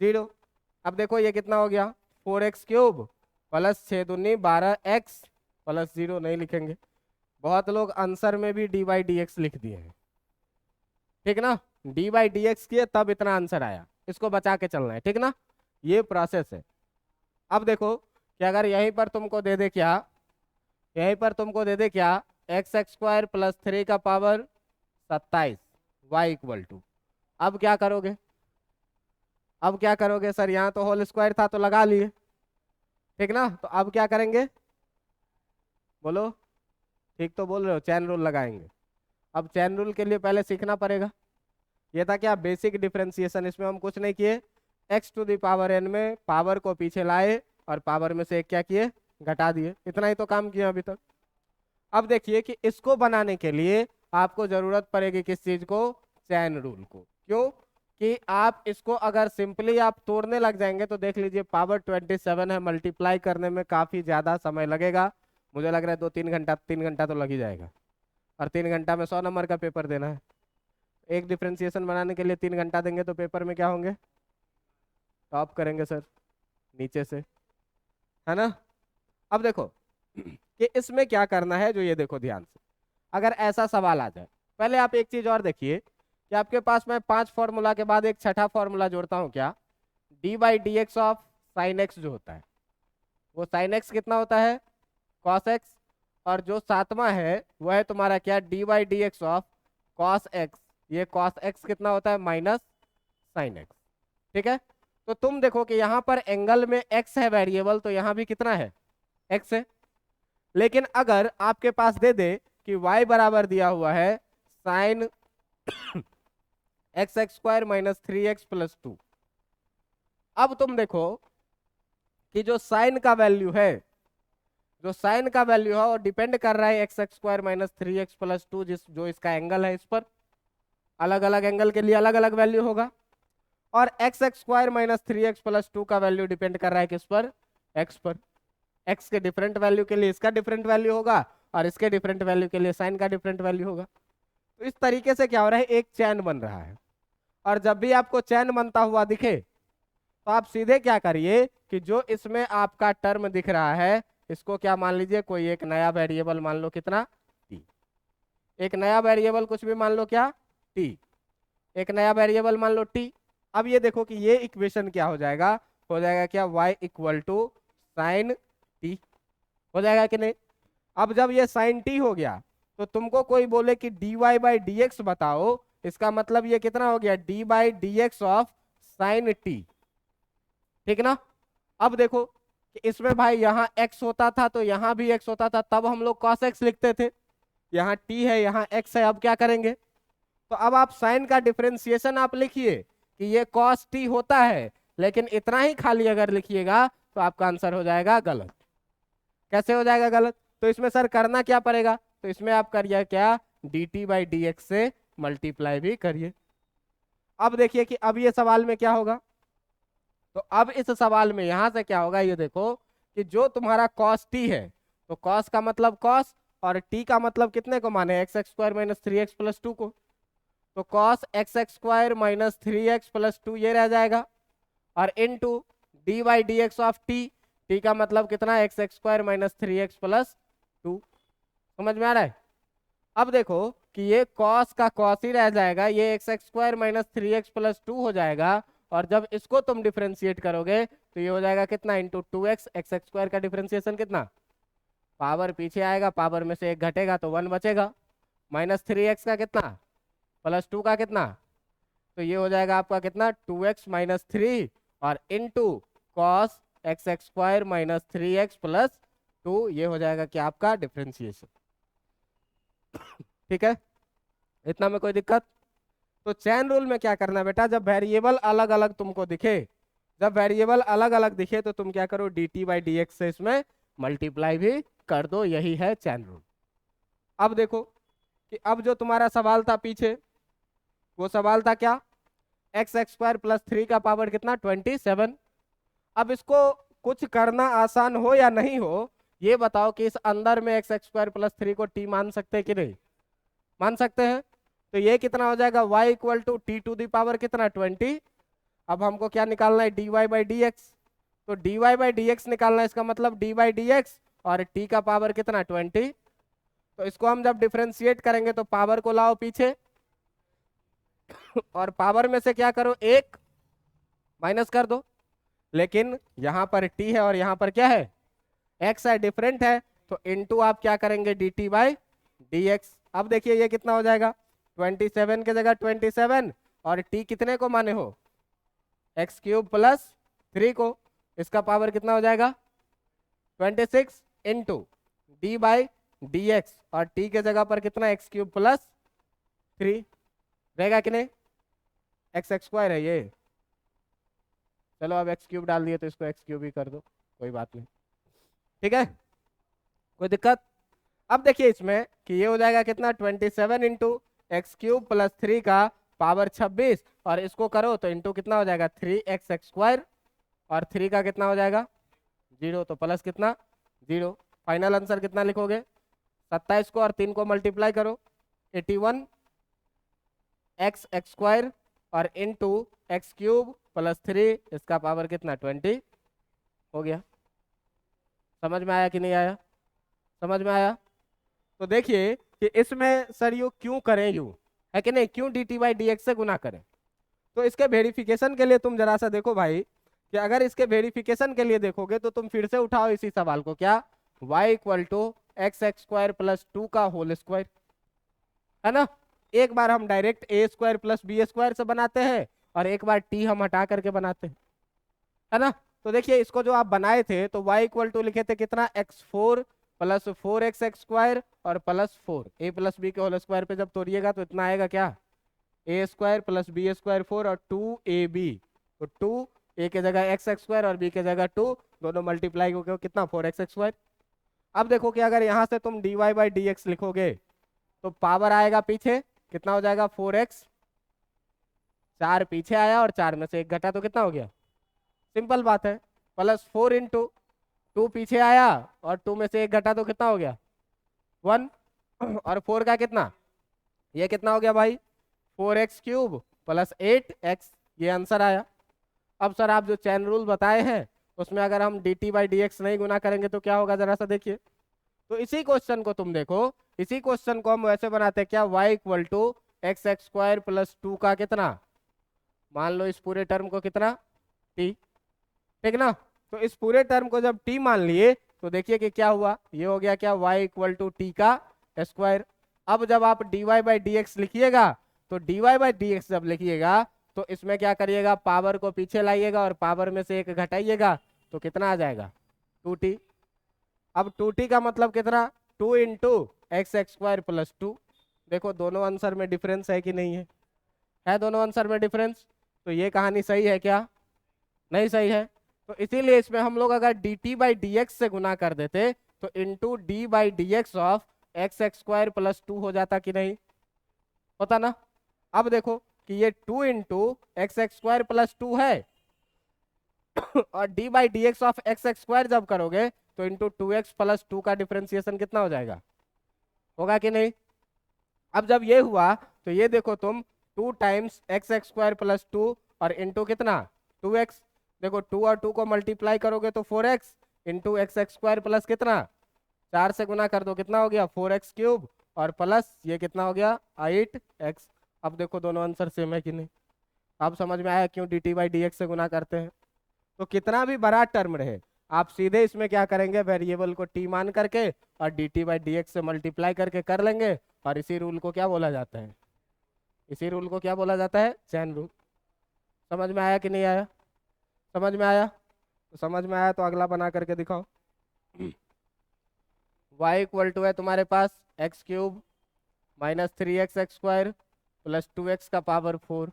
0। अब देखो ये कितना हो गया 4x³ +6 दूनी 12x +0 नहीं लिखेंगे, बहुत लोग आंसर में भी dy/dx लिख दिए हैं, ठीक ना, dy/dx किए तब इतना आंसर आया, इसको बचा के चलना है, ठीक ना, ये प्रोसेस है। अब देखो कि अगर यहीं पर तुमको दे दे क्या, यहीं पर तुमको दे दे क्या, x² + 3 का पावर 27 y अब क्या करोगे, अब क्या करोगे सर, यहाँ तो होल स्क्वायर था तो लगा लिए, ठीक ना, तो अब क्या करेंगे बोलो, ठीक तो बोल रहे हो, चैन रूल लगाएंगे। अब चैन रूल के लिए पहले सीखना पड़ेगा, ये था क्या बेसिक डिफरेंशिएशन, इसमें हम कुछ नहीं किए, x⁴n में पावर को पीछे लाए और पावर में से एक क्या किए घटा दिए, इतना ही तो काम किया अभी तक। अब देखिए कि इसको बनाने के लिए आपको जरूरत पड़ेगी किस चीज को, चैन रूल को, क्यों कि आप इसको अगर सिंपली आप तोड़ने लग जाएंगे तो देख लीजिए पावर 27 है, मल्टीप्लाई करने में काफी ज्यादा समय लगेगा, मुझे लग रहा है 2-3 घंटा, 3 घंटा तो लग ही जाएगा, और 3 घंटा में 100 नंबर का पेपर देना है, एक डिफ्रेंसिएशन बनाने के लिए 3 घंटा देंगे तो पेपर में क्या होंगे, टॉप करेंगे सर नीचे से, है ना। अब देखो कि इसमें क्या करना है, जो ये देखो ध्यान से, अगर ऐसा सवाल आ जाए, पहले आप एक चीज और देखिए कि आपके पास मैं 5 फॉर्मूला के बाद एक छठा फॉर्मूला जोड़ता हूं क्या, dy/dx ऑफ sin x जो होता है, वो sin x कितना होता है cos x, और जो सातवां है वह है तुम्हारा क्या, dy/dx ऑफ cos x, ये cos x कितना होता है -sin x, ठीक है। तो तुम देखो कि यहाँ पर एंगल में x है वेरिएबल, तो यहाँ भी कितना है x है, लेकिन अगर आपके पास दे दे कि y बराबर दिया हुआ है sin x² - 3x + 2, अब तुम देखो कि जो साइन का वैल्यू है, जो साइन का वैल्यू है वो डिपेंड कर रहा है x² - 3x + 2, जो इसका एंगल है, इस पर अलग अलग एंगल के लिए अलग अलग वैल्यू होगा, और x² - 3x + 2 का वैल्यू डिपेंड कर रहा है किस पर, x पर, x के डिफरेंट वैल्यू के लिए इसका डिफरेंट वैल्यू होगा और इसके डिफरेंट वैल्यू के लिए साइन का डिफरेंट वैल्यू होगा। तो इस तरीके से क्या हो रहा है, एक चैन बन रहा है, और जब भी आपको चैन बनता हुआ दिखे तो आप सीधे क्या करिए कि जो इसमें आपका टर्म दिख रहा है इसको क्या मान लीजिए, कोई एक नया वेरिएबल मान लो, कितना t, एक नया वेरिएबल कुछ भी मान लो क्या t, एक नया वेरिएबल मान लो t। अब ये देखो कि ये इक्वेशन क्या हो जाएगा क्या, y = sin t हो जाएगा कि नहीं। अब जब ये sin t हो गया तो तुमको कोई बोले कि dy बाई डी एक्स बताओ, इसका मतलब ये कितना हो गया, d by d x of sine T, ठीक ना। अब देखो कि इसमें भाई यहाँ x होता था तो यहाँ भी x होता था, तब हम लोग cos x लिखते थे, यहाँ t है यहाँ x है, अब क्या करेंगे, तो अब आप साइन का डिफरेंशिएशन आप लिखिए कि ये cos t होता है, लेकिन इतना ही खाली अगर लिखिएगा तो आपका आंसर हो जाएगा गलत। कैसे हो जाएगा गलत, तो इसमें सर करना क्या पड़ेगा, तो इसमें आप करिए क्या, dt बाई डी एक्स से मल्टीप्लाई भी करिए। अब देखिए कि अब ये सवाल में क्या होगा, तो अब इस सवाल में यहां से क्या होगा, ये देखो कि जो तुम्हारा cos t है, तो cos का मतलब cos और t का मतलब कितने को माने, x x square minus three x plus two को, तो cos x x square minus three x plus two ये रह जाएगा, और into d by d x of t, t का मतलब कितना, x x square minus three x plus two. समझ में आ रहा है। अब देखो कि ये cos का cos ही रह जाएगा, ये x x square minus three x plus to हो जाएगा, और जब इसको तुम डिफरेंशिएट करोगे तो ये हो जाएगा कितना, into two x, x x square का डिफरेंशिएशन कितना, पावर पीछे आएगा, पावर में से एक घटेगा तो वन बचेगा, माइनस थ्री एक्स का कितना, प्लस टू का कितना, तो ये हो जाएगा आपका कितना, टू एक्स माइनस थ्री और into cos x x square minus three x plus two, ये हो जाएगा कि आपका डिफरेंशिएशन। ठीक है, इतना में कोई दिक्कत। तो चैन रूल में क्या करना बेटा, जब वेरिएबल अलग अलग तुमको दिखे, जब वेरिएबल अलग अलग दिखे तो तुम क्या करो, D t by d x से इसमें मल्टीप्लाई भी कर दो, यही है चैन रूल। अब देखो कि अब जो तुम्हारा सवाल था पीछे, वो सवाल था क्या, x x square plus three का पावर कितना, 27। अब इसको कुछ करना आसान हो या नहीं हो, ये बताओ कि इस अंदर में x x square plus three को टी मान सकते हैं कि नहीं, मान सकते हैं। तो ये कितना हो जाएगा, y equal to t to the power कितना, 20। अब हमको क्या निकालना है, dy बाई डी एक्स, तो dy बाई डी एक्स निकालना है, इसका मतलब डी बाई डी एक्स और t का पावर कितना, 20। तो इसको हम जब डिफरेंशिएट करेंगे तो पावर को लाओ पीछे और पावर में से क्या करो, एक माइनस कर दो, लेकिन यहाँ पर t है और यहाँ पर क्या है, x है, डिफरेंट है, तो इनटू आप क्या करेंगे, dt बाई डी एक्स। अब देखिए ये कितना हो जाएगा, 27 के जगह 27 और t कितने को माने हो, एक्स क्यूब प्लस थ्री को, इसका पावर कितना हो जाएगा, 26 into D by d x और t के जगह पर कितना, एक्स क्यूब प्लस थ्री रहेगा कि नहीं, एक्स एक्स स्क्वायर है ये, चलो अब एक्स क्यूब डाल दिए तो इसको एक्स क्यूब ही कर दो, कोई बात नहीं, ठीक है, कोई दिक्कत। अब देखिए इसमें कि ये हो जाएगा कितना, 27 into x cube plus three का पावर 26 और इसको करो तो इंटू कितना हो जाएगा, थ्री एक्स एक्स स्क्वायर और थ्री का कितना हो जाएगा, जीरो, तो प्लस कितना, जीरो। फाइनल आंसर कितना लिखोगे, 27 को और 3 को मल्टीप्लाई करो, 81 एक्स एक्स स्क्वायर और into x cube plus three, इसका पावर कितना, 20 हो गया। समझ में आया कि नहीं आया, समझ में आया। तो देखिए कि इसमें सर यू क्यों करें, यू है कि नहीं, क्यों D t by d x से गुना करें, तो इसके वेरिफिकेशन के लिए तुम जरा सा देखो भाई, कि अगर इसके वेरिफिकेशन के लिए देखोगे तो तुम फिर से उठाओ इसी सवाल को, क्या, y equal to x x square plus two का होल स्क्वायर, है ना। एक बार हम direct a square plus b square से बनाते हैं और एक बार टी हम हटा करके बनाते हैं, है ना। तो देखिए इसको जो आप बनाए थे तो y इक्वल टू लिखे थे कितना, x4 plus four x x square और plus four, a plus b के होल स्क्वायर पे जब तोड़िएगा तो इतना आएगा क्या, a square plus b square four और टू ए बी, तो टू ए के जगह एक्स एक्स स्क्वायर और बी के जगह टू, दोनों मल्टीप्लाई होकर कितना, फोर एक्स एक्स स्क्वायर। अब देखो कि अगर यहाँ से तुम d y by d x लिखोगे तो पावर आएगा पीछे, कितना हो जाएगा, 4x, चार पीछे आया और चार में से एक घटा तो कितना हो गया, सिंपल बात है, प्लस फोर इंटू टू पीछे आया और टू में से एक घटा तो कितना हो गया, 1 और फोर का कितना, ये कितना हो गया भाई, 4x क्यूब प्लस 8x, ये आंसर आया। अब सर आप जो चैन रूल बताए हैं उसमें अगर हम D t by d x नहीं गुना करेंगे तो क्या होगा, जरा सा देखिए। तो इसी क्वेश्चन को तुम देखो, इसी क्वेश्चन को हम वैसे बनाते हैं क्या, y equal to x x square plus two का कितना, मान लो इस पूरे टर्म को कितना, t, ठीक ना। तो इस पूरे टर्म को जब t मान लिए तो देखिए कि क्या हुआ, ये हो गया क्या, y इक्वल टू टी का स्क्वायर, अब जब आप dy बाई डी एक्स लिखिएगा तो dy बाई डी एक्स जब लिखिएगा तो इसमें क्या करिएगा, पावर को पीछे लाइएगा और पावर में से एक घटाइएगा तो कितना आ जाएगा 2t। अब 2t का मतलब कितना, 2 into x x square plus 2। देखो दोनों आंसर में डिफरेंस है कि नहीं है दोनों आंसर में डिफरेंस। तो ये कहानी सही है क्या, नहीं सही है। तो इसीलिए इसमें हम लोग अगर D t by d x से गुना कर देते तो into D by d x of x x square plus 2 हो जाता कि नहीं होता ना। अब देखो कि ये 2 into x x square plus 2 है और D by d x of x x square जब करोगे तो इंटू 2x प्लस 2 का डिफ्रेंसिएशन कितना हो जाएगा, होगा कि नहीं। अब जब ये हुआ तो ये देखो तुम 2 times x x square plus 2 और इंटू कितना 2x। देखो 2 और 2 को मल्टीप्लाई करोगे तो 4x into x x square plus कितना 4 से गुना कर दो कितना हो गया 4x क्यूब और प्लस ये कितना हो गया 8x। अब देखो दोनों आंसर सेम है कि नहीं। अब समझ में आया क्यों D t by d x से गुना करते हैं। तो कितना भी बड़ा टर्म रहे आप सीधे इसमें क्या करेंगे, वेरिएबल को t मान करके और D t by d x से मल्टीप्लाई करके कर लेंगे। और इसी रूल को क्या बोला जाता है, इसी रूल को क्या बोला जाता है, चैन रूल। समझ में आया कि नहीं आया, समझ में आया। तो समझ में आया तो अगला बना करके दिखाओ। y इक्वल टू है तुम्हारे पास x cube minus 3x x square plus 2x का पावर 4।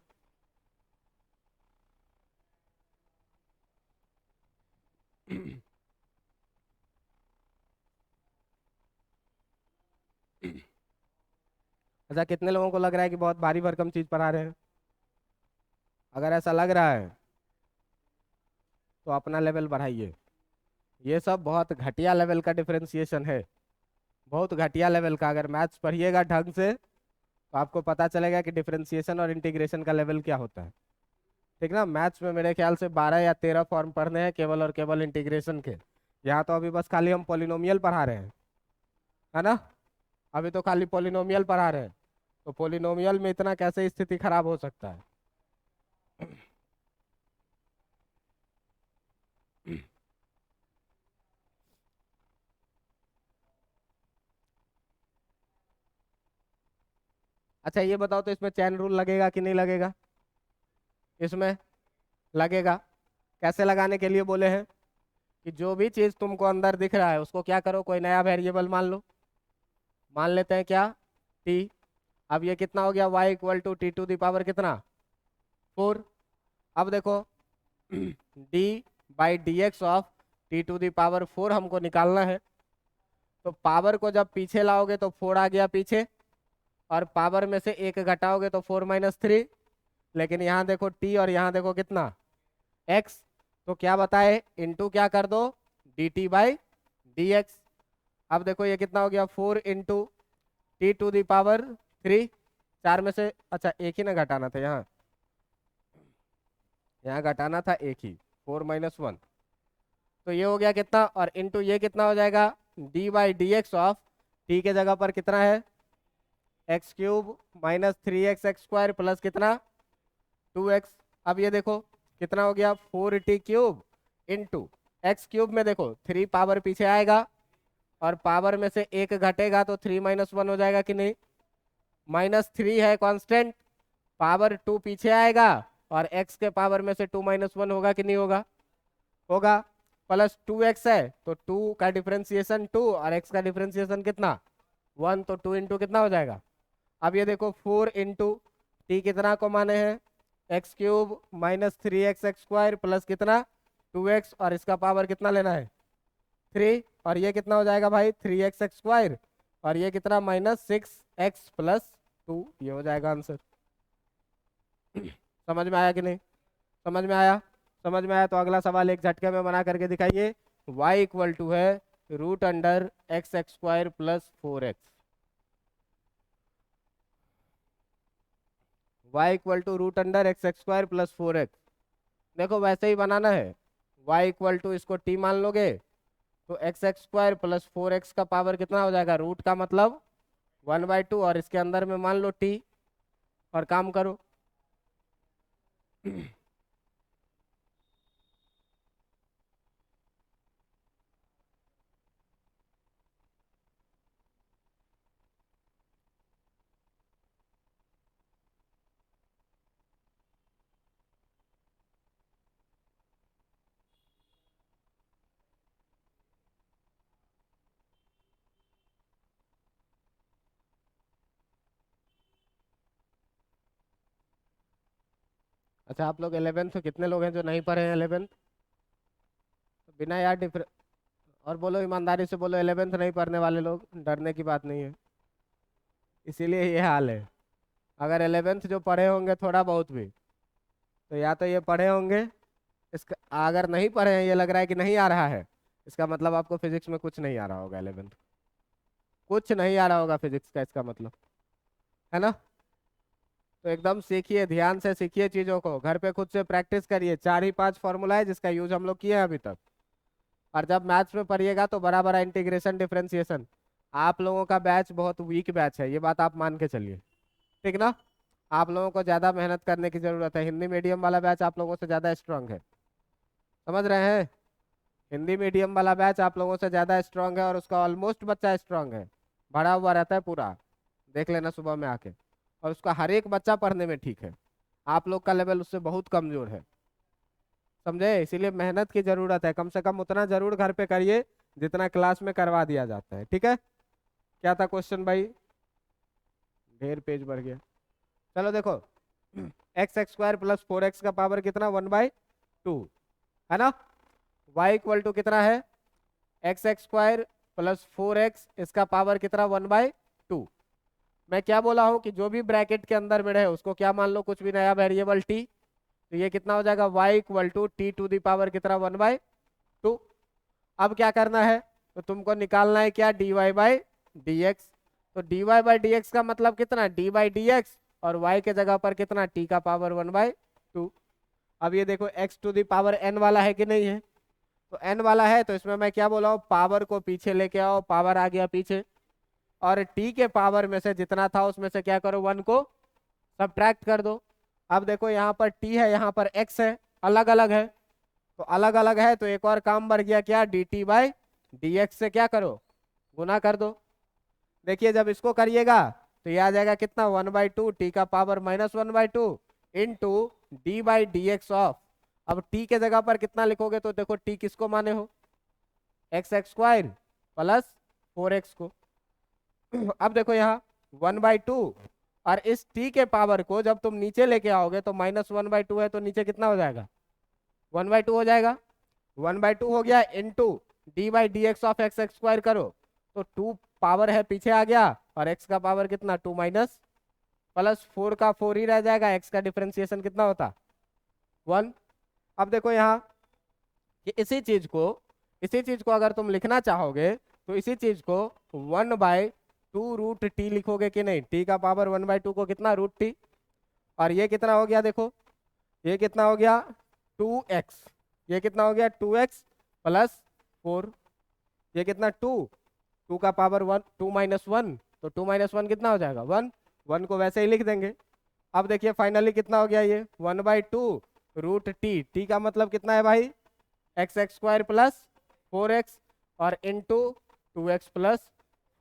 अच्छा कितने लोगों को लग रहा है कि बहुत भारी भरकम चीज पढ़ा रहे हैं। अगर ऐसा लग रहा है तो अपना लेवल बढ़ाइए। ये सब बहुत घटिया लेवल का डिफरेंशिएशन है, बहुत घटिया लेवल का। अगर मैथ्स पढ़िएगा ढंग से तो आपको पता चलेगा कि डिफरेंशिएशन और इंटीग्रेशन का लेवल क्या होता है। ठीक ना, मैथ्स में मेरे ख्याल से 12 या 13 फॉर्म पढ़ने हैं केवल और केवल इंटीग्रेशन के। यहाँ तो अभी बस खाली हम पॉलिनोमियल पढ़ा रहे हैं, है ना। अभी तो खाली पॉलिनोमियल पढ़ा रहे हैं। तो पॉलिनोमियल में इतना कैसे स्थिति खराब हो सकता है। अच्छा ये बताओ तो इसमें चैन रूल लगेगा कि नहीं लगेगा, इसमें लगेगा। कैसे लगाने के लिए बोले हैं कि जो भी चीज तुमको अंदर दिख रहा है उसको क्या करो, कोई नया वेरिएबल मान लो। मान लेते हैं क्या t। अब ये कितना हो गया y equal to t to the power कितना 4। अब देखो d by d x of t to the power 4 हमको निकालना है। तो पावर को जब पीछे लाओगे तो 4 आ गया पीछे और पावर में से एक घटाओगे तो 4 माइनस 3। लेकिन यहाँ देखो t और यहाँ देखो कितना x। तो क्या बताए इंटू क्या कर दो d t by d x. अब देखो ये कितना हो गया 4 into t to the power 3। 4 में से अच्छा एक ही ना घटाना था, यहाँ घटाना था एक ही 4 माइनस 1। तो ये हो गया कितना और इंटू ये कितना हो जाएगा D by d x of T के जगह पर कितना है x cube minus 3x x square plus कितना 2x। अब ये देखो कितना हो गया 4t cube into x cube में देखो 3 पावर पीछे आएगा और पावर में से एक घटेगा तो 3 माइनस 1 हो जाएगा कि नहीं। -3 है कांस्टेंट, पावर 2 पीछे आएगा और x के पावर में से 2 माइनस 1 होगा कि नहीं होगा, होगा। प्लस 2x है तो 2 का डिफरेंशिएशन 2 और x का डिफरेंशिएशन कितना 1, तो 2 इंटू कितना हो जाएगा। अब ये देखो 4 इंटू टी कितना को माने हैं x cube minus 3x x square plus कितना 2x और इसका पावर कितना लेना है 3 और ये कितना हो जाएगा भाई 3x एक्स स्क्वायर और ये कितना -6x प्लस 2। ये हो जाएगा आंसर। समझ में आया कि नहीं, समझ में आया। समझ में आया तो अगला सवाल एक झटके में बना करके दिखाइए। y इक्वल टू है root under x x square plus 4x। y equal to root under x x square plus 4x। देखो वैसे ही बनाना है। y इक्वल टू इसको t मान लोगे तो x x square plus 4x का पावर कितना हो जाएगा, रूट का मतलब 1/2 और इसके अंदर में मान लो t और काम करो। अच्छा आप लोग 11th कितने लोग हैं जो नहीं पढ़े हैं 11th? बिना यार डिफर और बोलो, ईमानदारी से बोलो, 11th नहीं पढ़ने वाले लोग, डरने की बात नहीं है। इसीलिए ये हाल है। अगर 11th जो पढ़े होंगे थोड़ा बहुत भी, तो या तो ये पढ़े होंगे, इसका अगर नहीं पढ़े हैं, ये लग रहा है कि नहीं आ रहा है, इसका मतलब आपको फिजिक्स में कुछ नहीं आ रहा होगा 11th, कुछ नहीं आ रहा होगा फिजिक्स का, इसका मतलब, है ना? तो एकदम सीखिए, ध्यान से सीखिए चीजों को, घर पे खुद से प्रैक्टिस करिए। 4 ही 5 फॉर्मूला है जिसका यूज हम लोग किए हैं अभी तक। और जब मैथ्स में पढ़िएगा तो बड़ा बड़ा इंटीग्रेशन डिफरेंशिएशन। आप लोगों का बैच बहुत वीक बैच है, ये बात आप मान के चलिए, ठीक ना? आप लोगों को ज्यादा मेहनत करने की जरूरत है। हिंदी मीडियम वाला बैच आप लोगों से ज्यादा स्ट्रांग है, समझ रहे हैं? हिंदी मीडियम वाला बैच आप लोगों से ज्यादा स्ट्रांग है, और उसका ऑलमोस्ट बच्चा स्ट्रांग है, भरा हुआ रहता है पूरा, देख लेना सुबह में आके। और उसका हर एक बच्चा पढ़ने में ठीक है, आप लोग का लेवल उससे बहुत कमजोर है, समझे? इसीलिए मेहनत की जरूरत है, कम से कम उतना जरूर घर पे करिए जितना क्लास में करवा दिया जाता है, ठीक है? क्या था क्वेश्चन भाई? ढेर पेज बढ़ गया। चलो देखो, x x square plus 4x का पावर कितना, 1/2, है ना? y इक्वल टू कितना है, x x square plus 4x, इसका पावर कितना, 1/2। मैं क्या बोला हूँ कि जो भी ब्रैकेट के अंदर में रहे उसको क्या मान लो, कुछ भी नया वेरिएबल t। तो ये कितना हो जाएगा, y equal to t to the power कितना, 1/2। अब क्या करना है, तो तुमको निकालना है क्या, dy/dx। तो dy/dx का मतलब कितना, d/dx, और y के जगह पर कितना, t का पावर 1/2। अब ये देखो x to the power n वाला है कि नहीं है, तो n वाला है, तो इसमें मैं क्या बोला हूँ, पावर को पीछे लेके आओ, पावर आ गया पीछे, और t के पावर में से जितना था उसमें से क्या करो, 1 को सब्ट्रैक्ट कर दो। अब देखो यहाँ पर t है, यहाँ पर x है, अलग अलग है, तो अलग अलग है, तो एक और काम बढ़ गया, क्या, dt/dx से क्या करो, गुना कर दो। देखिए जब इसको करिएगा तो ये आ जाएगा कितना, 1/2 टी का पावर -1/2 इंटू d/dx ऑफ। अब t के जगह पर कितना लिखोगे, तो देखो t किसको माने हो, x x square plus 4x को। अब देखो यहाँ 1/2, और इस t के पावर को जब तुम नीचे लेके आओगे तो -1/2 है, तो नीचे कितना हो जाएगा, 1/2 हो जाएगा। 1/2 हो गया, into d/dx of x x square करो, तो 2 पावर है पीछे आ गया, और x का पावर कितना, 2 माइनस, प्लस 4 का 4 ही रह जाएगा, x का डिफरेंशिएशन कितना होता, 1। अब देखो यहाँ कि इसी चीज को अगर तुम लिखना चाहोगे तो इसी चीज को 1/2 रूट टी लिखोगे कि नहीं, t का पावर 1/2 को कितना, √t। और ये कितना हो गया, देखो ये कितना हो गया, 2x, ये कितना हो गया, 2x प्लस 4, ये कितना, 2 का पावर 1, 2 माइनस 1, तो 2 माइनस 1 कितना हो जाएगा, 1, 1 को वैसे ही लिख देंगे। अब देखिए फाइनली कितना हो गया, ये 1/2 √t, t का मतलब कितना है भाई, x x square plus 4x, और इंटू 2x प्लस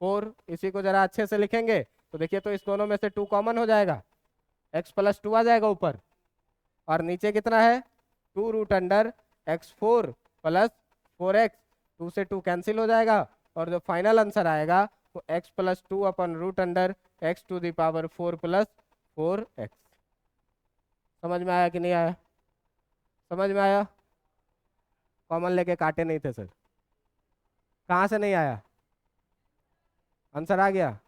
4। इसी को जरा अच्छे से लिखेंगे तो देखिए, तो इस दोनों में से 2 कॉमन हो जाएगा, x प्लस 2 आ जाएगा ऊपर, और नीचे कितना है, 2√x4 प्लस 4x, 2 से 2 कैंसिल हो जाएगा, और जो फाइनल आंसर आएगा वो x प्लस 2 अपन √x⁴ प्लस 4x। समझ में आया कि नहीं आया, समझ में आया? कॉमन लेके काटे नहीं थे सर, कहाँ से नहीं आया, आंसर आ गया,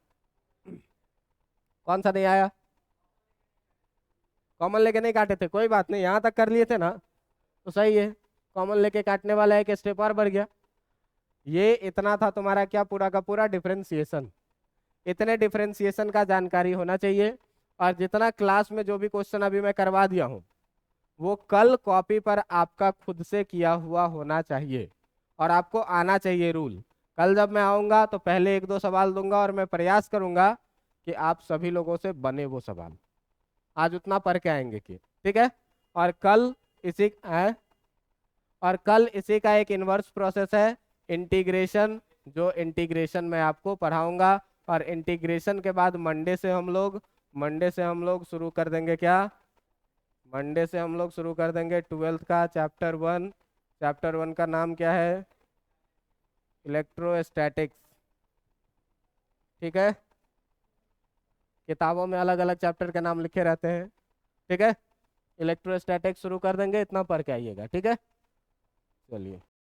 कौन सा नहीं आया, कॉमन लेके नहीं काटे थे, कोई बात नहीं, यहाँ तक कर लिए थे ना, तो सही है। कॉमन लेके काटने वाला है कि स्टेप और बढ़ गया। ये इतना था तुम्हारा क्या, पूरा का पूरा डिफरेंशिएशन। इतने डिफरेंशिएशन का जानकारी होना चाहिए, और जितना क्लास में जो भी क्वेश्चन अभी मैं करवा दिया हूँ वो कल कॉपी पर आपका खुद से किया हुआ होना चाहिए, और आपको आना चाहिए रूल। कल जब मैं आऊँगा तो पहले 1-2 सवाल दूंगा, और मैं प्रयास करूंगा कि आप सभी लोगों से बने वो सवाल, आज उतना पढ़ के आएंगे कि, ठीक है? और कल इसी का एक इन्वर्स प्रोसेस है, इंटीग्रेशन, जो इंटीग्रेशन मैं आपको पढ़ाऊंगा। और इंटीग्रेशन के बाद मंडे से हम लोग शुरू कर देंगे क्या, मंडे से हम लोग शुरू कर देंगे 12th का चैप्टर 1। चैप्टर 1 का नाम क्या है, इलेक्ट्रोस्टैटिक्स, ठीक है? किताबों में अलग अलग चैप्टर के नाम लिखे रहते हैं, ठीक है? इलेक्ट्रोस्टैटिक शुरू कर देंगे, इतना पढ़ के आइएगा, ठीक है। चलिए।